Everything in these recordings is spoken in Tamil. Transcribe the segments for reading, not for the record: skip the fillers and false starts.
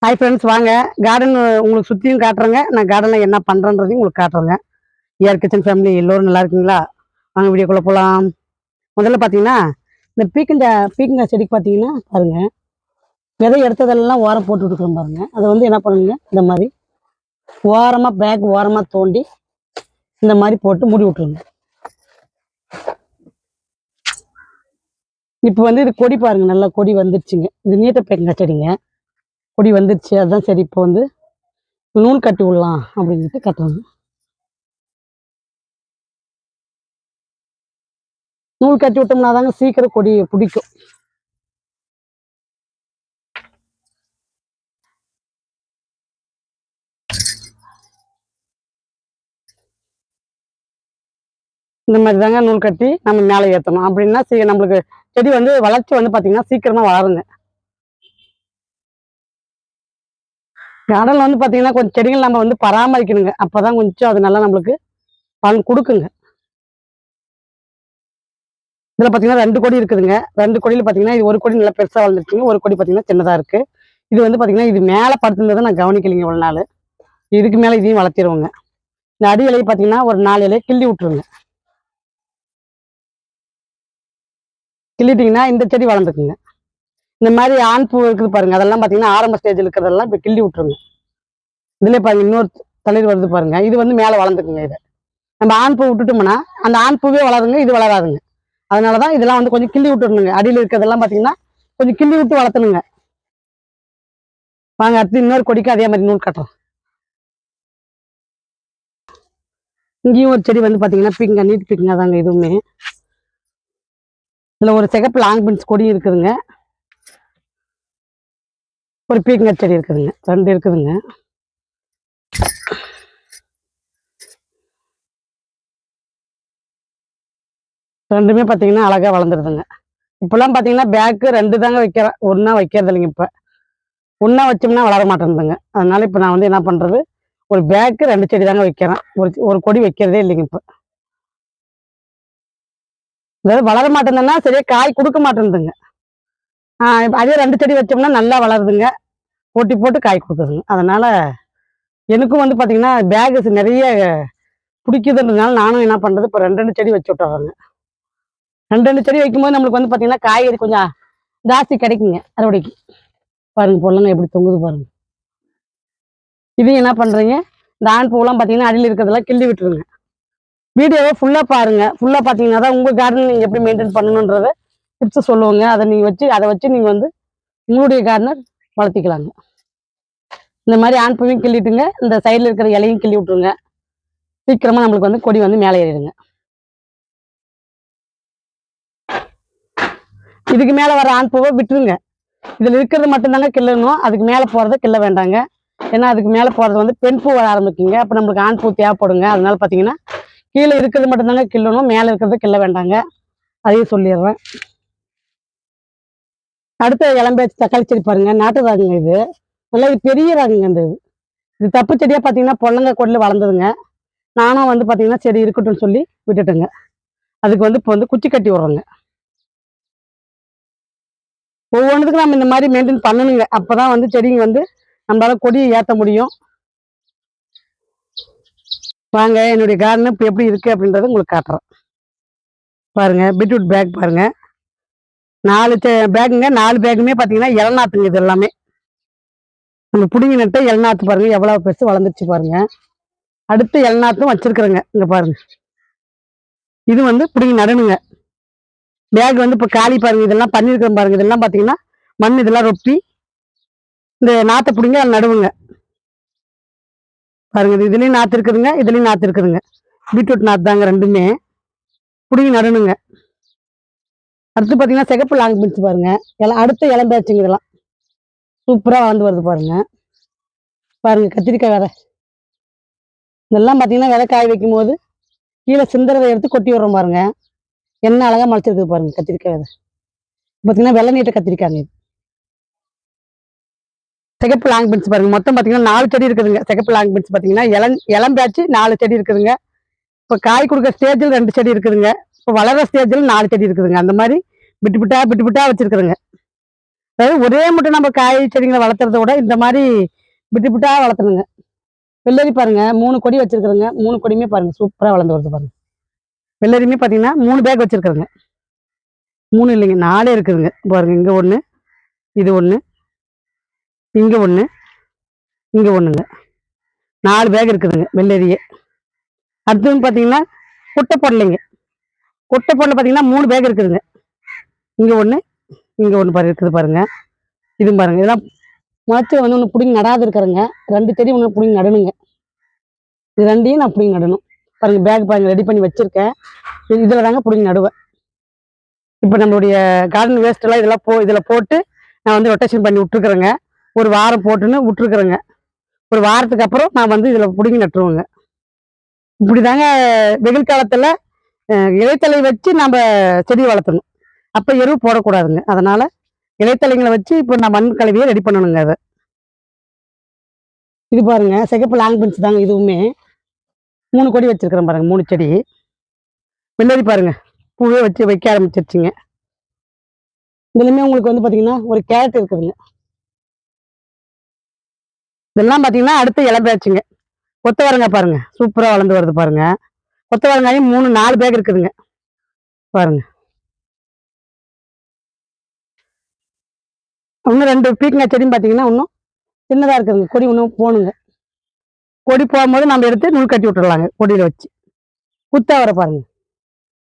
ஹாய் ஃப்ரெண்ட்ஸ், வாங்க கார்டன் உங்களுக்கு சுற்றியும் காட்டுறேங்க. நான் கார்டனில் என்ன பண்ணுறேன்றதையும் உங்களுக்கு காட்டுறேங்க. ஏஆர் கிச்சன் ஃபேமிலி எல்லோரும் நல்லா இருக்கீங்களா? வாங்க வீடியோக்குள்ளே போகலாம். முதல்ல பார்த்தீங்கன்னா, இந்த பீக்கங்காய் செடிக்கு பார்த்தீங்கன்னா பாருங்க, விதை எடுத்ததெல்லாம் ஓரம் போட்டு விட்டுக்கிறோம் பாருங்க. அதை வந்து என்ன பண்ணுங்க, இந்த மாதிரி ஓரமாக பேக் ஓரமாக தோண்டி இந்த மாதிரி போட்டு மூடி விட்டுருங்க. இப்போ வந்து இது கொடி பாருங்க, நல்லா கொடி வந்துருச்சுங்க. இது நீட்ட பீக்கங்காய் செடிங்க, கொடி வந்துருச்சு. அதுதான் சரி, இப்போ வந்து நூல் கட்டி விடலாம் அப்படின்ட்டு கட்டுறாங்க. நூல் கட்டி விட்டோம்னா தாங்க சீக்கிரம் கொடி பிடிக்கும். இந்த மாதிரி தாங்க நூல் கட்டி நம்ம மேலே ஏற்றணும். அப்படின்னா நம்மளுக்கு செடி வந்து வளர்ச்சி வந்து பார்த்தீங்கன்னா சீக்கிரமா வளருங்க. கார்டனில் வந்து பார்த்தீங்கன்னா கொஞ்சம் செடிகள் நம்ம வந்து பராமரிக்கணுங்க. அப்போதான் கொஞ்சம் அது நல்லா நம்மளுக்கு பலன் கொடுக்குங்க. இதில் பார்த்தீங்கன்னா 2 கொடி இருக்குதுங்க. 2 கொடியில் பார்த்தீங்கன்னா இது ஒரு கொடி நல்லா பெருசாக வளர்ந்துருச்சுங்க, ஒரு கொடி பார்த்தீங்கன்னா சின்னதாக இருக்கு. இது வந்து பார்த்தீங்கன்னா இது மேலே படுத்துருந்ததை நான் கவனிக்கலைங்க இவ்வளோ நாள். இதுக்கு மேலே இதையும் வளர்த்திடுவோங்க. இந்த அடி இலையை பார்த்தீங்கன்னா ஒரு 4 இலையை கிள்ளி விட்டுருங்க. கிள்ளிட்டிங்கன்னா இந்த செடி வளர்ந்துக்குங்க. இந்த மாதிரி ஆண் பூ இருக்குது பாருங்க, அதெல்லாம் பார்த்தீங்கன்னா ஆரம்ப ஸ்டேஜில் இருக்கிறதெல்லாம் இப்போ கிள்ளி விட்டுருங்க. இதுல பாருங்க இன்னொரு தளிர் வருது பாருங்க, இது வந்து மேலே வளர்ந்துக்குங்க. இதை நம்ம ஆண் பூ விட்டுட்டோம்னா அந்த ஆண் பூவே வளருங்க, இது வளராதுங்க. அதனாலதான் இதெல்லாம் வந்து கொஞ்சம் கிள்ளி விட்டுருணுங்க. அடியில் இருக்கிறதெல்லாம் பார்த்தீங்கன்னா கொஞ்சம் கிள்ளி விட்டு வளர்த்தணுங்க. வாங்க அடுத்து இன்னொரு கொடிக்கு அதே மாதிரி நூல் கட்டுறோம். இங்கேயும் ஒரு செடி வந்து பார்த்தீங்கன்னா பீக்கங்க, நீட் பீக்கங்க தாங்க இதுவுமே. இதுல ஒரு சிகப்பு லாங் பீன்ஸ் கொடி இருக்குதுங்க, ஒரு பீக்கங்க செடி இருக்குதுங்க, 2 இருக்குதுங்க. ரெண்டுமே பார்த்தீங்கன்னா அழகா வளர்ந்துருதுங்க. இப்பெல்லாம் பார்த்தீங்கன்னா பேக்கு 2 தாங்க வைக்கிறேன், ஒன்றா வைக்கிறது இல்லைங்க. இப்போ ஒன்றா வச்சோம்னா வளர மாட்டேங்குதுங்க. அதனால இப்போ நான் வந்து என்ன பண்ணுறது, ஒரு பேக்கு 2 செடி தாங்க வைக்கிறேன், ஒரு கொடி வைக்கிறதே இல்லைங்க. இப்போ அதாவது வளர மாட்டேங்குதுன்னா சரியா காய் கொடுக்க மாட்டேங்குதுங்க. அதே 2 செடி வச்சோம்னா நல்லா வளருதுங்க, போட்டி போட்டு காய் கொடுக்குதுங்க. அதனால எனக்கும் வந்து பார்த்தீங்கன்னா பேகு நிறைய பிடிக்குதுன்றதுனால நானும் என்ன பண்ணுறது, இப்போ 2 செடி வச்சு விட்டுறேங்க. 2 செடி வைக்கும்போது நம்மளுக்கு வந்து பார்த்தீங்கன்னா காய்கறி கொஞ்சம் ஜாஸ்தி கிடைக்குங்க அறுவடைக்கு. பாருங்க பொருளுங்க எப்படி தொங்குது பாருங்க. இதையும் என்ன பண்றீங்க, இந்த ஆண் பூவெல்லாம் பார்த்தீங்கன்னா அடியில் இருக்கிறதெல்லாம் கிள்ளி விட்டுருங்க. வீடியோவை ஃபுல்லாக பாருங்க. ஃபுல்லாக பார்த்தீங்கன்னா தான் உங்கள் கார்டன் நீங்கள் எப்படி மெயின்டைன் பண்ணணுன்றத டிப்ஸ் சொல்லுவோங்க. அதை வச்சு நீங்கள் வந்து உங்களுடைய கார்டனை வளர்த்திக்கலாங்க. இந்த மாதிரி ஆண் பூவையும் கிள்ளிட்டுங்க, இந்த சைடில் இருக்கிற இலையும் கிள்ளி விட்டுருங்க. சீக்கிரமாக நம்மளுக்கு வந்து கொடி வந்து மேலே ஏறிடுங்க. இதுக்கு மேலே வர ஆண் பூவை விட்டுருங்க. இதில் இருக்கிறது மட்டும்தாங்க கிள்ளணும், அதுக்கு மேலே போகிறத கிள்ள வேண்டாங்க. ஏன்னா அதுக்கு மேலே போகிறது வந்து பெண் பூ வர ஆரம்பிக்குங்க. அப்போ நம்மளுக்கு ஆண் பூ தேவைப்படுங்க. அதனால பார்த்தீங்கன்னா கீழே இருக்கிறது மட்டும்தாங்க கிள்ளணும், மேலே இருக்கிறத கிள்ள வேண்டாங்க. அதையும் சொல்லிடுறேன். அடுத்த இளம்பேச்சு தக்காளி செடி பாருங்க, நாட்டு ராகுங்க. இது நல்லா இது பெரிய ராகுங்க. இது தப்பு செடியாக பார்த்தீங்கன்னா பொள்ளங்க கொடியில் வளர்ந்ததுங்க. நானும் வந்து பார்த்தீங்கன்னா செடி இருக்கட்டும்னு சொல்லி விட்டுட்டுங்க. அதுக்கு வந்து இப்போ வந்து குச்சி கட்டி விட்றோங்க. ஒவ்வொன்றுத்துக்கும் நம்ம இந்த மாதிரி மெயின்டைன் பண்ணணுங்க. அப்போதான் வந்து செடிங்க வந்து நம்மளால கொடியை ஏற்ற முடியும். வாங்க என்னுடைய கார்டன் இப்போ எப்படி இருக்கு அப்படின்றத உங்களுக்கு காட்டுறேன். பாருங்க பீட்ரூட் பேக் பாருங்க, 4 பேக்குங்க. 4 பேக்குமே பார்த்தீங்கன்னா இளநாத்துங்க. இது எல்லாமே நம்ம பிடுங்கி நட்ட இளநாத்து பாருங்க, எவ்வளவு பெருசு வளர்ந்துருச்சு பாருங்க. அடுத்து இளநாத்தும் வச்சிருக்கிறேங்க. இங்க பாருங்க, இது வந்து பிடுங்கி நடணுங்க. பேக் வந்து இப்போ காலி பாருங்க, இதெல்லாம் பண்ணியிருக்கிறோம் பாருங்க. இதெல்லாம் பார்த்தீங்கன்னா மண் இதெல்லாம் ரொப்பி இந்த நாத்தை பிடிங்க அதில் நடுவுங்க. பாருங்க இதுலயும் நாத்து இருக்குதுங்க, இதுலயும் நாத்து இருக்குதுங்க. பீட்ரூட் நாத்து தாங்க ரெண்டுமே. பிடுங்கி நடணுங்க. அடுத்து பார்த்தீங்கன்னா சிகப்பு லாங் பீன்ஸ் பாருங்க, அடுத்த இளம்பேச்சுங்க. இதெல்லாம் சூப்பராக வளர்ந்து வருது பாருங்க. பாருங்க கத்திரிக்காய் விதை, இதெல்லாம் பார்த்தீங்கன்னா விதை காய வைக்கும் போது கீழே சிந்தரதை எடுத்து கொட்டி விடுறோம் பாருங்க. என்ன அழகா முளைச்சிருக்குது பாருங்க கத்திரிக்காய் விதை. பார்த்தீங்கன்னா வெள்ளை நீட்ட கத்திரிக்காங்க. இது சிகப்பு லாங் பீன்ஸ் பாருங்க, மொத்தம் பார்த்தீங்கன்னா 4 செடி இருக்குதுங்க. சிகப்பு லாங் பீன்ஸ் பார்த்தீங்கன்னா இளம்பேச்சு 4 செடி இருக்குதுங்க. இப்போ காய் கொடுக்குற ஸ்டேஜில் 2 செடி இருக்குதுங்க. இப்போ வளர ஸ்டேஜில் 4 செடி இருக்குதுங்க. அந்த மாதிரி விட்டு விட்டா வச்சிருக்குதுங்க. அதாவது ஒரே மட்டும் நம்ம காய் செடிங்களை வளர்த்துறத விட இந்த மாதிரி விட்டு விட்டா வளர்த்தணுங்க. வெள்ளரி பாருங்க 3 கொடி வச்சிருக்கிறேங்க. 3 கொடியுமே பாருங்க சூப்பரா வளர்ந்து வருது பாருங்க. வெள்ளரியுமே பார்த்தீங்கன்னா 3 பேக் வச்சிருக்கிறேங்க. 3 இல்லைங்க 4 இருக்குதுங்க. பாருங்க இங்க 1, இது 1, இங்க 1, இங்க 1ங்க. 4 பேக் இருக்குதுங்க வெள்ளரியே. அடுத்தது பார்த்தீங்கன்னா குட்டை பொடலைங்க. குட்டை பொடலை பார்த்தீங்கன்னா 3 பேக் இருக்குதுங்க. இங்க 1, இங்க 1 பாரு இருக்குது பாருங்க. இதுவும் பாருங்க. இதெல்லாம் முளைச்சி வந்து ஒன்று பிடிங்கி நடாது இருக்கிறேங்க. 2 செடி ஒன்று பிடிங்கி நடணுங்க. இது 2யும் நான் பிடிங்கி நடணும். பாருங்க பேக் பாருங்க ரெடி பண்ணி வச்சிருக்கேன். இதில் தாங்க பிடிங்கி நடுவேன். இப்போ நம்மளுடைய கார்டன் வேஸ்ட் எல்லாம் இதில் போட்டு நான் வந்து ரொட்டேஷன் பண்ணி விட்டுருக்குறேங்க. ஒரு வாரம் போட்டுன்னு விட்டுருக்குறேங்க. ஒரு வாரத்துக்கு அப்புறம் நான் வந்து இதில் பிடிங்கி நட்டுருவேங்க. இப்படி தாங்க வெயில் காலத்தில் இலைத்தலை வச்சு நம்ம செடி வளர்த்தணும். அப்போ எருவு போடக்கூடாதுங்க. அதனால இலைத்தலைங்களை வச்சு இப்போ நான் மண் கலவையை ரெடி பண்ணணுங்க. அதை இது பாருங்க சிகப்பு லாங் பென்ஸ் தாங்க. இதுவுமே 3 கொடி வச்சிருக்கிறேன் பாருங்க. 3 செடி வெள்ளரி பாருங்க பூவே வச்சு வைக்க ஆரம்பிச்சிருச்சுங்க. இதுலையுமே உங்களுக்கு வந்து பார்த்தீங்கன்னா ஒரு கேரட் இருக்குதுங்க. இதெல்லாம் பார்த்தீங்கன்னா அடுத்து இளம்பேச்சுங்க. கொத்தவரங்காய் பாருங்க சூப்பராக வளர்ந்து வருது பாருங்க. கொத்தவரங்காயும் 4 பேக் இருக்குதுங்க பாருங்க. இன்னும் 2 பீக்கங்காய் செடியும் பார்த்தீங்கன்னா இன்னும் சின்னதாக இருக்குதுங்க. கொடி இன்னும் போகணுங்க. கொடி போகும்போது நம்ம எடுத்து நூல் கட்டி விட்டுறலாங்க கொடியில் வச்சு. குத்தாவரை பாருங்க.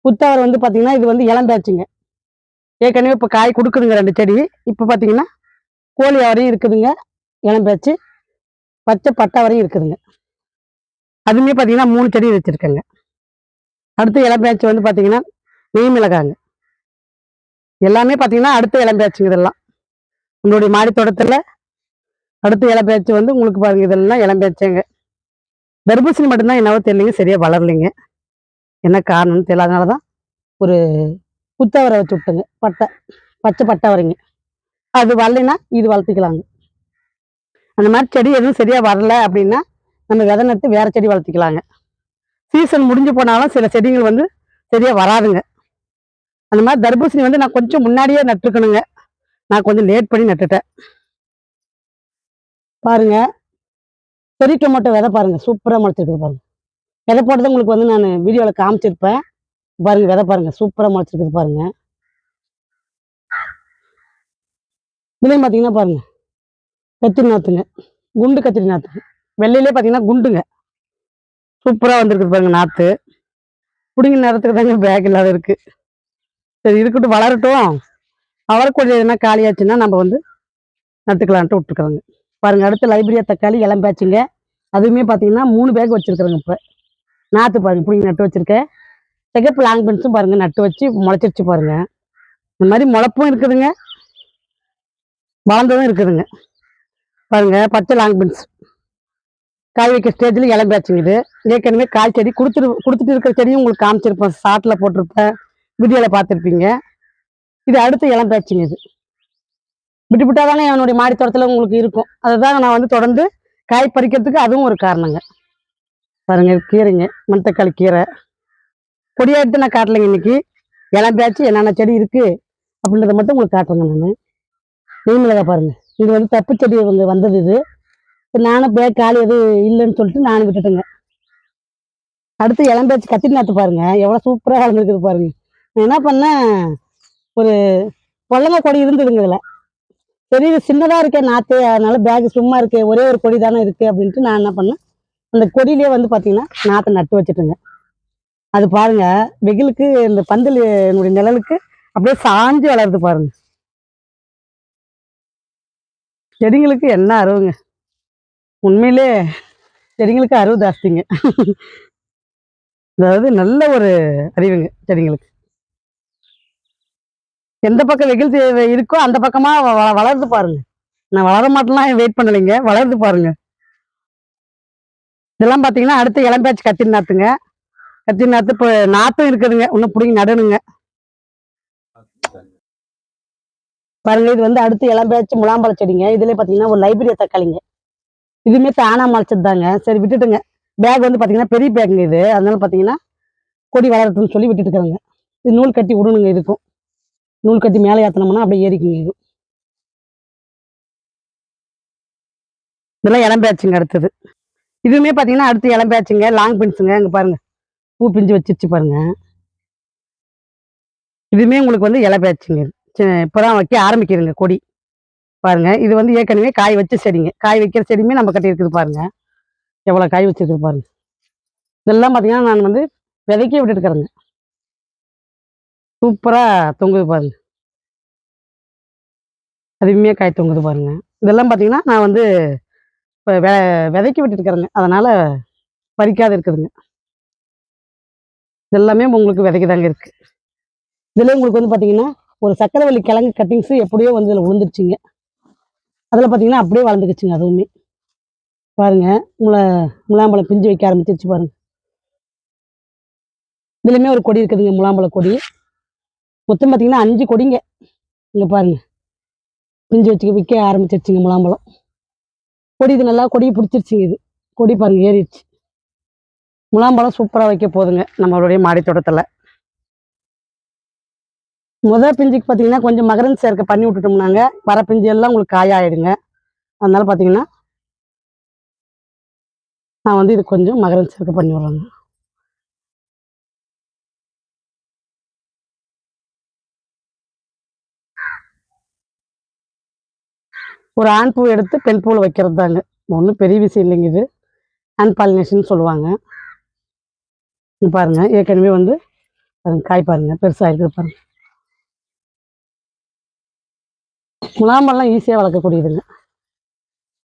குத்தாவரை வந்து பார்த்தீங்கன்னா இது வந்து இளம்பேச்சுங்க. ஏற்கனவே இப்போ காய் கொடுக்குதுங்க 2 செடி. இப்போ பார்த்தீங்கன்னா கோழி அவரையும் இருக்குதுங்க. இளம்பேச்சு பச்சை பட்டை வரையும் இருக்குதுங்க. அதுவுமே பார்த்தீங்கன்னா 3 செடி வச்சுருக்கேங்க. அடுத்து இளம்பேச்சு வந்து பார்த்தீங்கன்னா நெய் மிளகாங்க. எல்லாமே பார்த்தீங்கன்னா அடுத்த இளம்பேச்சுங்க. இதெல்லாம் உங்களுடைய மாடி தோட்டத்தில் அடுத்த இளம்பேச்சு வந்து உங்களுக்கு பாருங்க. இதெல்லாம் இளம்பேச்சுங்க. தர்பூசணி மட்டும்தான் என்னவோ தெரியலைங்க சரியாக வளரலைங்க. என்ன காரணம்னு தெரியல. அதனால தான் ஒரு குத்தவரை வச்சு விட்டுங்க. பச்சை பட்டை வரைங்க. அது வரலைன்னா இது வளர்த்திக்கலாங்க. அந்த மாதிரி செடி எதுவும் சரியாக வரல அப்படின்னா நம்ம விதை நட்டு வேற செடி வளர்த்திக்கலாங்க. சீசன் முடிஞ்சு போனாலும் சில செடிகள் வந்து சரியாக வராதுங்க. அந்த மாதிரி தர்பூசணி வந்து நான் கொஞ்சம் முன்னாடியே நட்டுருக்கணுங்க. நான் கொஞ்சம் லேட் பண்ணி நட்டுட்டேன். பாருங்க பெரிய டொமேட்டோ விதை பாருங்க சூப்பராக முளைச்சிருக்குது பாருங்க. விதை போட்டது உங்களுக்கு வந்து நான் வீடியோவில் காமிச்சிருப்பேன். பாருங்க விதை பாருங்க சூப்பராக முளைச்சிருக்குது பாருங்க. இதுலேயும் பார்த்தீங்கன்னா பாருங்க கத்திரி நாற்றுங்க. குண்டு கத்திரி நாற்றுங்க. வெள்ளையிலே பார்த்தீங்கன்னா குண்டுங்க. சூப்பராக வந்திருக்குது பாருங்க நாற்று. பிடிங்க நேரத்துக்கு தாங்க பேக் இல்லாத இருக்கு. சரி இருக்கட்டும் வளரட்டும். அவரைக்கொடி எதுனா காலியாச்சுன்னா நம்ம வந்து நட்டுக்கலான்ட்டு விட்டுருக்குறோங்க. பாருங்க அடுத்து லைப்ரரியா தக்காளி இளம்பேச்சுங்க. அதுவுமே பார்த்தீங்கன்னா 3 பேக் வச்சிருக்கிறேங்க. இப்போ நாற்று பாருங்க பிடிங்கி நட்டு வச்சிருக்கேன். சிகப்பு லாங் பென்ஸும் பாருங்க நட்டு வச்சு முளைச்சிருச்சு பாருங்க. இந்த மாதிரி முளைப்பும் இருக்குதுங்க, வளர்ந்ததும் இருக்குதுங்க. பாருங்க பச்சை லாங் பென்ஸ் காய் வைக்க ஸ்டேஜில் இளம்பேச்சுங்க. இது ஏற்கனவே காய் செடி கொடுத்துட்டு இருக்கிற செடியும் உங்களுக்கு காமிச்சிருப்பேன். ஷார்ட்டில் போட்டிருப்பேன், வீடியோவில் பார்த்துருப்பீங்க. இது அடுத்து இளம்பேச்சுங்க. இது விட்டு விட்டாதானே என்னுடைய மாடி தோட்டத்தில் உங்களுக்கு இருக்கும். அதுதான் நான் வந்து தொடர்ந்து காய் பறிக்கிறதுக்கு அதுவும் ஒரு காரணங்க. பாருங்க கீரைங்க மணத்தக்காளி கீரை பொடியாக எடுத்து நான் காட்டலைங்க. இன்னைக்கு இளம்பேச்சு என்னென்ன செடி இருக்கு அப்படின்றத மட்டும் உங்களுக்கு காட்டுறேங்க. நான் நெய் மிளகாய் பாருங்க. இது வந்து தப்பு செடி வந்தது. இது நானும் பேக் காலி எதுவும் இல்லைன்னு சொல்லிட்டு நானும் விட்டுட்டேங்க. அடுத்து இளம்பேச்சு கத்திரி நாற்று பாருங்க எவ்வளோ சூப்பராக வளர்ந்துருக்குது பாருங்க. நான் என்ன பண்ணேன், ஒரு பொல்லங்க கொடி இருந்ததுங்க. இதில் சரி இது சின்னதாக இருக்கே நாற்று, அதனால பேக் சும்மா இருக்கு, ஒரே ஒரு கொடி தானே இருக்கு அப்படின்ட்டு நான் என்ன பண்ணேன், அந்த கொடியிலே வந்து பார்த்தீங்கன்னா நாற்றை நட்டு வச்சுட்டுங்க. அது பாருங்க வெயிலுக்கு இந்த பந்தல் என்னுடைய நிழலுக்கு அப்படியே சாஞ்சு வளருது பாருங்க. செடிங்களுக்கு என்ன அருவுங்க, உண்மையிலே செடிங்களுக்கு அருவு ஜாஸ்திங்க. அதாவது நல்ல ஒரு அறிவுங்க செடிங்களுக்கு. எந்த பக்கம் வெயில் இருக்கோ அந்த பக்கமா வளருது பாருங்க. நான் வளர மாட்டேலாம் வெயிட் பண்ணலைங்க, வளருது பாருங்க. இதெல்லாம் பார்த்தீங்கன்னா அடுத்து இளம்பேச்சு கத்திரி நாற்றுங்க. கத்திரி நாற்று இப்போ நாற்றும் இருக்குதுங்க, இன்னும் பிடிங்கி நடணுங்க. பாருங்க இது வந்து அடுத்து இளம்பேச்சு முலாம்பழ செடிங்க. இதுல பார்த்தீங்கன்னா ஒரு லைப்ரரியா தக்காளிங்க. இதுவுமே தானா முளைச்சது தாங்க. சரி விட்டுட்டுங்க. பேக் வந்து பார்த்தீங்கன்னா பெரிய பேக்குங்க இது. அதனால பார்த்தீங்கன்னா கொடி வளரட்டும்னு சொல்லி விட்டுட்டு இருக்கிறேங்க. இது நூல் கட்டி விடணுங்க. இதுக்கும் நூல் கட்டி மேலே ஏற்றினோம்னா அப்படியே ஏறிக்குங்க. இது இதெல்லாம் இளம்பேச்சுங்க. அடுத்தது இதுவுமே பார்த்தீங்கன்னா அடுத்து இளம்பேச்சுங்க, லாங் பின்ஸுங்க. இங்கே பாருங்க பூ பிஞ்சு வச்சிருச்சு பாருங்க. இதுவுமே உங்களுக்கு வந்து இலை பேச்சுங்க. இப்போதான் வைக்க ஆரம்பிக்குதுங்க கொடி. பாருங்க இது வந்து ஏற்கனவே காய் வச்ச செடிங்க. காய் வைக்கிற செடியுமே நம்ம கட்டி இருக்குது பாருங்க. எவ்வளோ காய் வச்சிருக்குது பாருங்க. இதெல்லாம் பார்த்தீங்கன்னா நான் வந்து விதைக்கி விட்டுருக்குறேங்க. சூப்பரா தொங்குது பாருங்க. அருமையா காய் தொங்குது பாருங்க. இதெல்லாம் பார்த்தீங்கன்னா நான் வந்து இப்போ விதைக்கி விட்டுருக்குறேங்க. அதனால பறிக்காத இருக்குதுங்க. இதெல்லாமே உங்களுக்கு விதைக்கு தாங்க இருக்கு. இதுல உங்களுக்கு வந்து பார்த்தீங்கன்னா ஒரு சக்கரவள்ளி கிழங்கு கட்டிங்ஸு எப்படியோ வந்து இதில் விழுந்துருச்சுங்க. அதில் பார்த்தீங்கன்னா அப்படியே வளர்ந்துக்குச்சுங்க அதுவுமே. பாருங்க முலாம்பழம் பிஞ்சு வைக்க ஆரம்பிச்சிருச்சு பாருங்க. இதுலையுமே ஒரு கொடி இருக்குதுங்க, முலாம்பழ கொடி. மொத்தம் பார்த்தீங்கன்னா 5 கொடிங்க. இங்கே பாருங்க பிஞ்சு வச்சு விற்க ஆரம்பிச்சிருச்சுங்க முலாம்பழம். கொடி இது நல்லா கொடியை பிடிச்சிருச்சுங்க. இது கொடி பாருங்க ஏறிடுச்சு. முலாம்பழம் சூப்பராக வைக்க போகுதுங்க நம்மளுடைய மாடி தோட்டத்தில். பிஞ்சுக்கு பார்த்தீங்கன்னா கொஞ்சம் மகரந்த சேர்க்கை பண்ணி விட்டுட்டோம்னாங்க வர பிஞ்சு எல்லாம் உங்களுக்கு காயாயிடுங்க. அதனால பார்த்தீங்கன்னா நான் வந்து இது கொஞ்சம் மகரந்த சேர்க்கை பண்ணி விட்றேங்க. ஒரு ஆண் பூ எடுத்து பெண் பூவில் வைக்கிறது தாங்க. ஒன்றும் பெரிய விஷயம் இல்லைங்க. இது ஹேண்ட் பாலினேஷன் சொல்லுவாங்க. பாருங்க ஏற்கனவே வந்து காய் பாருங்க பெருசாக இருக்குது பாருங்க. முலாம்பழம்லாம் ஈஸியாக வளர்க்கக்கூடியதுங்க.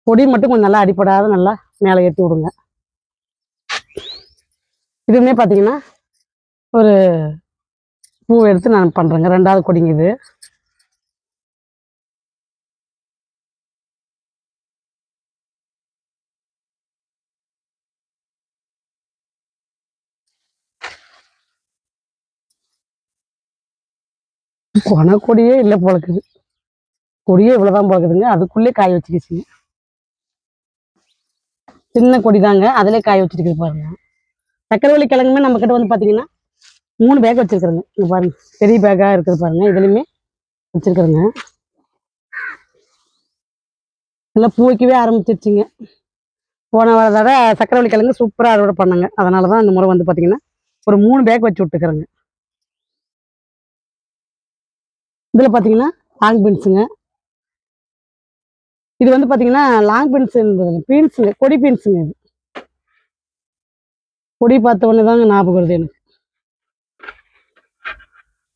கொடி மட்டும் கொஞ்சம் நல்லா அடிப்படாத நல்லா மேலே ஏற்றி விடுங்க. இதுவுமே பார்த்தீங்கன்னா ஒரு பூ எடுத்து நான் பண்ணுறேங்க. 2வது கொடிங்க இது. கொடியே இல்லை போலக்குது. கொடியே இவ்வளோதான் போகுதுங்க. அதுக்குள்ளே காய் வச்சுக்கிச்சுங்க. சின்ன கொடி தாங்க, அதிலே காய் வச்சுருக்கு பாருங்க. சக்கரவள்ளி கிழங்குமே நம்ம கிட்ட வந்து பார்த்தீங்கன்னா 3 பேக் வச்சிருக்கிறேங்க. இங்கே பாருங்க பெரிய பேக்காக இருக்குது பாருங்க. இதுலையுமே வச்சிருக்கிறேங்க. எல்லாம் பூ வைக்கவே ஆரம்பிச்சிருச்சுங்க. போன தடவை சக்கரவள்ளி கிழங்கு சூப்பராக அறுவடை பண்ணாங்க. அதனால தான் இந்த முறை வந்து பார்த்தீங்கன்னா ஒரு 3 பேக் வச்சு விட்டுக்கிறேங்க. இதில் பார்த்தீங்கன்னா லாங் பீன்ஸுங்க. இது வந்து பார்த்தீங்கன்னா லாங் பீன்ஸ் பீன்ஸுங்க, கொடி பீன்ஸுங்க. இது கொடி பார்த்த உடனே தாங்க ஞாபகம் வருது எனக்கு.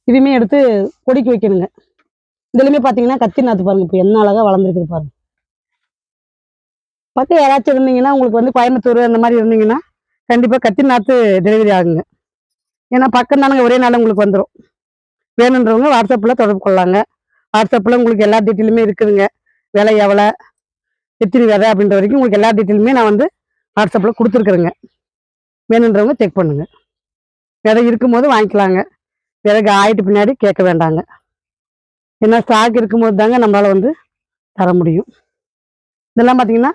இதுவுமே எடுத்து கொடிக்கு வைக்கணுங்க. இதுலையுமே பார்த்தீங்கன்னா கத்தி நாற்று பாருங்க. இப்போ என்ன அழகாக வளர்ந்துருக்குது பாருங்க. பக்கம் யாராச்சும் இருந்தீங்கன்னா உங்களுக்கு வந்து கோயம்புத்தூர் அந்த மாதிரி இருந்தீங்கன்னா கண்டிப்பாக கத்தி நாற்று டெலிவரி ஆகுங்க. ஏன்னா பக்கம் தானங்க, ஒரே நாள் உங்களுக்கு வந்துடும். வேணுன்றவங்க வாட்ஸ்அப்பில் தொடர்பு கொள்ளலாங்க. வாட்ஸ்அப்பில் உங்களுக்கு எல்லா டீட்டெயிலுமே இருக்குதுங்க. விலை எவ்வளோ, எத்தனை விதை அப்படின்ற வரைக்கும் உங்களுக்கு எல்லா டீட்டெயிலுமே நான் வந்து வாட்ஸ்அப்பில் கொடுத்துருக்குறேங்க. வேணுன்றவங்க செக் பண்ணுங்க. விதை இருக்கும்போது வாங்கிக்கலாங்க. விதைக்கு ஆயிட்டு பின்னாடி கேட்க வேண்டாங்க. ஏன்னா ஸ்டாக் இருக்கும்போது தாங்க நம்மளால் வந்து தர முடியும். இதெல்லாம் பார்த்தீங்கன்னா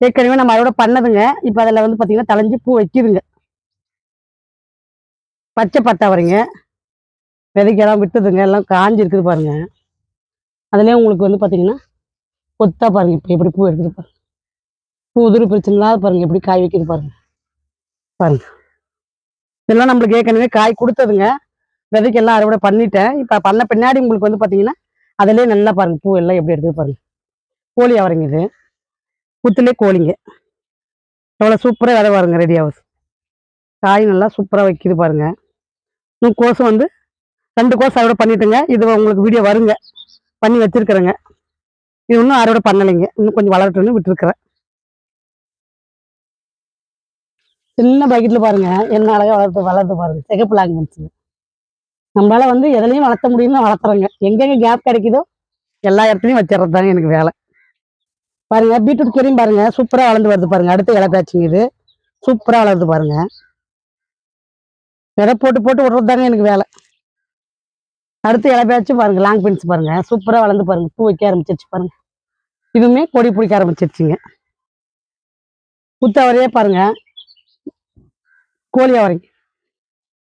ஏற்கனவே நம்ம அதோட பண்ணதுங்க. இப்போ அதில் வந்து பார்த்தீங்கன்னா தளைஞ்சு பூ வைக்கிதுங்க. பச்சை பட்டாவரைங்க விதைக்கெல்லாம் விட்டுதுங்க. எல்லாம் காஞ்சி இருக்குது பாருங்க. அதுலேயும் உங்களுக்கு வந்து பார்த்தீங்கன்னா கொத்தா பாருங்க. இப்போ எப்படி பூ எடுக்குது பாருங்க. பூ உதிரி பிரச்சனை பாருங்க. எப்படி காய் வைக்குது பாருங்க. பாருங்க இதெல்லாம் நம்மளுக்கு ஏற்கனவே காய் கொடுத்ததுங்க. விதைக்கெல்லாம் அறுவடை பண்ணிட்டேன். இப்போ பண்ண பின்னாடி உங்களுக்கு வந்து பார்த்தீங்கன்னா அதிலே நல்லா பாருங்க பூ எல்லாம் எப்படி எடுக்குது பாருங்க. கோழி அவரைங்க இது. குத்துலே கோழிங்க. எவ்வளோ சூப்பராக விதை பாருங்க ரெடி ஆகுது. காய் நல்லா சூப்பராக வைக்கிது பாருங்க. இன்னும் கோசம் வந்து 2 கோஸ் அறுவடை பண்ணிட்டுங்க. இது உங்களுக்கு வீடியோ வருங்க. பண்ணி வச்சிருக்கிறேங்க. இது இன்னும் அறுவடை பண்ணலைங்க. இன்னும் கொஞ்சம் வளரட்டும்னு விட்டுருக்குறேன். சின்ன பக்கெட்டில் பாருங்க என்ன அழகாக வளர்த்து பாருங்க. சிகப்பு லாங் பீன்ஸுங்க. நம்மளால வந்து எதுலையும் வளர்த்த முடியும்னு வளர்த்துறேங்க. எங்கெங்க கேப் கிடைக்குதோ எல்லா இடத்துலையும் வச்சிடறது தாங்க எனக்கு வேலை. பாருங்க பீட்ரூட் செடியும் பாருங்க சூப்பராக வளர்ந்து வருது பாருங்க. அடுத்த இலை பேச்சுங்க இது. சூப்பராக வளருது பாருங்க. விதை போட்டு போட்டு விடுறது தாங்க எனக்கு வேலை. அடுத்து இலை பேச்சு பாருங்க. லாங் பீன்ஸ் பாருங்க சூப்பராக வளர்ந்து பாருங்க. பூ வைக்க ஆரம்பிச்சிருச்சு பாருங்க. இதுவுமே கொடி பிடிக்க ஆரம்பிச்சிருச்சுங்க. குத்தவரையே பாருங்க. கோழி அவரை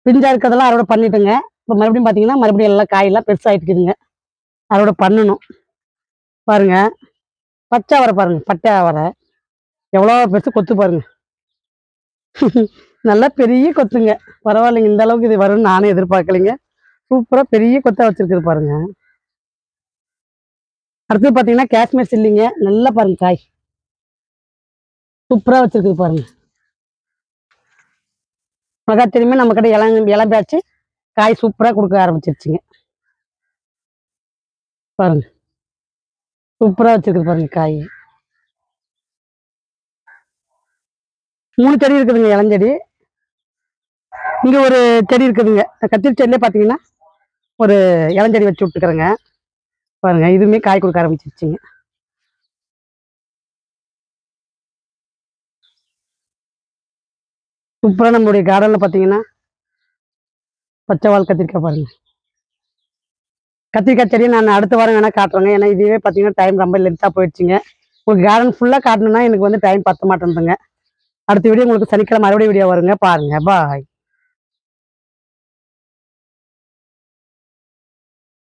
பிஞ்சா இருக்கிறதெல்லாம் அறுவடை பண்ணிட்டுங்க. இப்போ மறுபடியும் பார்த்தீங்கன்னா மறுபடியும் எல்லாம் காயெல்லாம் பெருசாகிட்டுக்குதுங்க. அறுவடை பண்ணணும் பாருங்க. பச்சை அவரை பாருங்க, பட்டை அவரை எவ்வளோ பெருசு கொத்து பாருங்க. நல்லா பெரிய கொத்துங்க. பரவாயில்லைங்க, இந்த அளவுக்கு இது வரும்னு நானே எதிர்பார்க்கலைங்க. சூப்பரா பெரிய கொத்தா வச்சிருக்குது பாருங்க. அடுத்து பாத்தீங்கன்னா காஷ்மீர் சில்லிங்க. நல்லா பாருங்க காய் சூப்பரா வச்சிருக்குது பாருங்க. மிளகா தெரியுமே நம்ம கிட்ட இளம் பேச்சு காய் சூப்பரா கொடுக்க ஆரம்பிச்சிருச்சுங்க. பாருங்க சூப்பரா வச்சிருக்குது பாருங்க காய். 3 செடி இருக்குதுங்க இளஞ்செடி. இங்க ஒரு செடி இருக்குதுங்க. கத்திரி செடியிலே பாத்தீங்கன்னா ஒரு இளஞ்செடி வச்சு விட்டுக்கிறேங்க. பாருங்க இதுவுமே காய் கொடுக்க ஆரம்பிச்சிருச்சுங்க. சூப்பரா நம்மளுடைய கார்டன்ல பாத்தீங்கன்னா பச்சை வால் கத்திரிக்காய் பாருங்க. கத்திரிக்காய் செடியை நான் அடுத்த வாரம் வேணா காட்டுறேங்க. ஏன்னா இதுவே பாத்தீங்கன்னா டைம் ரொம்ப லென்த்தா போயிடுச்சுங்க. உங்களுக்கு கார்டன் ஃபுல்லா காட்டணும்னா எனக்கு வந்து டைம் பத்த மாட்டேங்குதுங்க. அடுத்த வீடியோ உங்களுக்கு சனிக்கிழமை மறுபடியும் வீடியோ வருங்க. பாருங்க. பாய்.